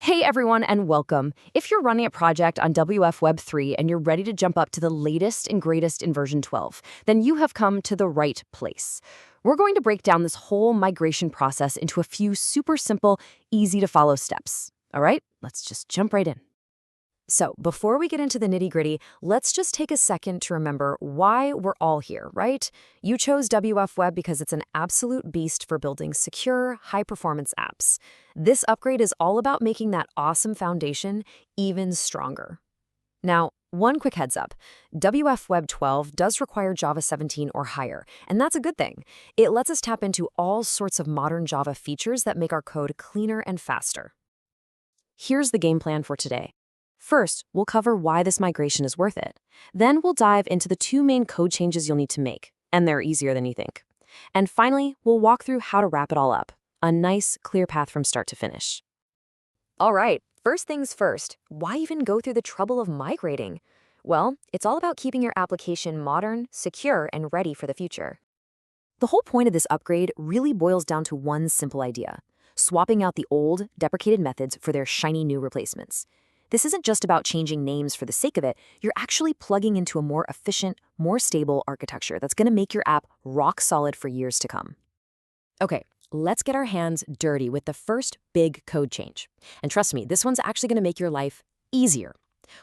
Hey everyone, and welcome. If you're running a project on wffweb 3 and you're ready to jump up to the latest and greatest in version 12, then you have come to the right place. We're going to break down this whole migration process into a few super simple, easy to follow steps. All right, let's just jump right in. So before we get into the nitty-gritty, let's just take a second to remember why we're all here, right? You chose wffweb because it's an absolute beast for building secure, high-performance apps. This upgrade is all about making that awesome foundation even stronger. Now, one quick heads up, wffweb 12 does require Java 17 or higher, and that's a good thing. It lets us tap into all sorts of modern Java features that make our code cleaner and faster. Here's the game plan for today. First, we'll cover why this migration is worth it. Then we'll dive into the two main code changes you'll need to make, and they're easier than you think. And finally, we'll walk through how to wrap it all up. A nice, clear path from start to finish. All right, first things first, why even go through the trouble of migrating? Well, it's all about keeping your application modern, secure, and ready for the future. The whole point of this upgrade really boils down to one simple idea: swapping out the old, deprecated methods for their shiny new replacements. This isn't just about changing names for the sake of it. You're actually plugging into a more efficient, more stable architecture that's going to make your app rock solid for years to come. Okay, let's get our hands dirty with the first big code change. And trust me, this one's actually going to make your life easier.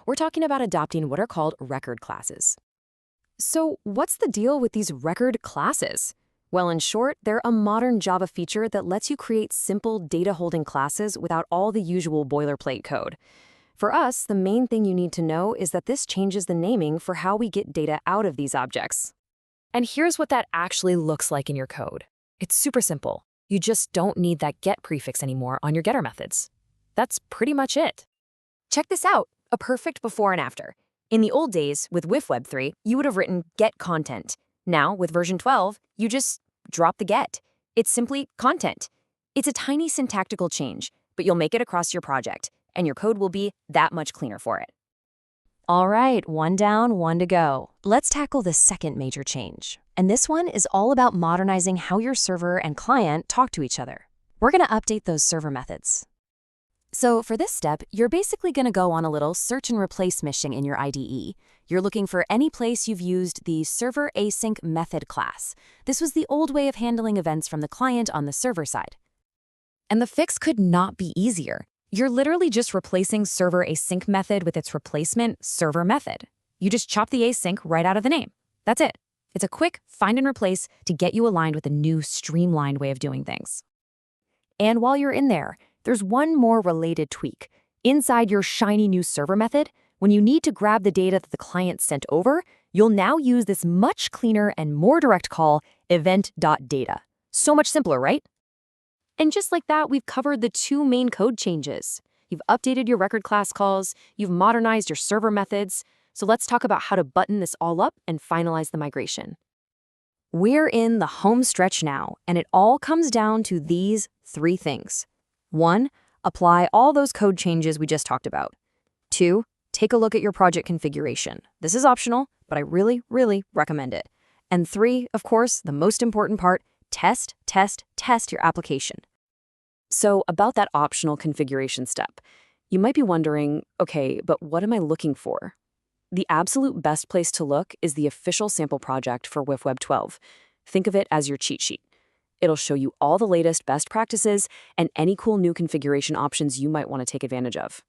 We're talking about adopting what are called record classes. So what's the deal with these record classes? Well, in short, they're a modern Java feature that lets you create simple data-holding classes without all the usual boilerplate code. For us, the main thing you need to know is that this changes the naming for how we get data out of these objects. And here's what that actually looks like in your code. It's super simple. You just don't need that get prefix anymore on your getter methods. That's pretty much it. Check this out, a perfect before and after. In the old days, with wffweb 3, you would have written get content. Now, with version 12, you just drop the get. It's simply content. It's a tiny syntactical change, but you'll make it across your project, and your code will be that much cleaner for it. All right, one down, one to go. Let's tackle the second major change. And this one is all about modernizing how your server and client talk to each other. We're going to update those server methods. So for this step, you're basically going to go on a little search and replace mission in your IDE. You're looking for any place you've used the server async method class. This was the old way of handling events from the client on the server side. And the fix could not be easier. You're literally just replacing server async method with its replacement server method. You just chop the async right out of the name. That's it. It's a quick find and replace to get you aligned with a new streamlined way of doing things. And while you're in there, there's one more related tweak. Inside your shiny new server method, when you need to grab the data that the client sent over, you'll now use this much cleaner and more direct call, event.data. So much simpler, right? And just like that, we've covered the two main code changes. You've updated your record class calls, you've modernized your server methods. So let's talk about how to button this all up and finalize the migration. We're in the home stretch now, and it all comes down to these three things. 1, apply all those code changes we just talked about. 2, take a look at your project configuration. This is optional, but I really, really recommend it. And 3, of course, the most important part, test your application. So about that optional configuration step, you might be wondering, okay, but what am I looking for? The absolute best place to look is the official sample project for wffweb 12. Think of it as your cheat sheet. It'll show you all the latest best practices and any cool new configuration options you might want to take advantage of.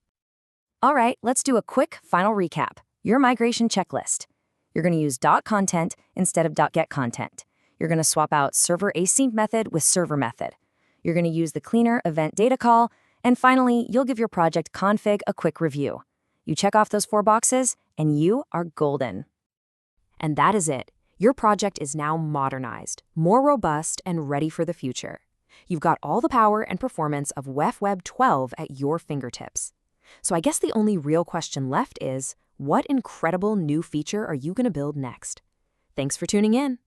All right, let's do a quick final recap. Your migration checklist. You're going to use .content instead of .getContent. You're going to swap out server async method with server method. You're going to use the cleaner event data call. And finally, you'll give your project config a quick review. You check off those 4 boxes, and you are golden. And that is it. Your project is now modernized, more robust, and ready for the future. You've got all the power and performance of wffweb 12 at your fingertips. So I guess the only real question left is, what incredible new feature are you going to build next? Thanks for tuning in.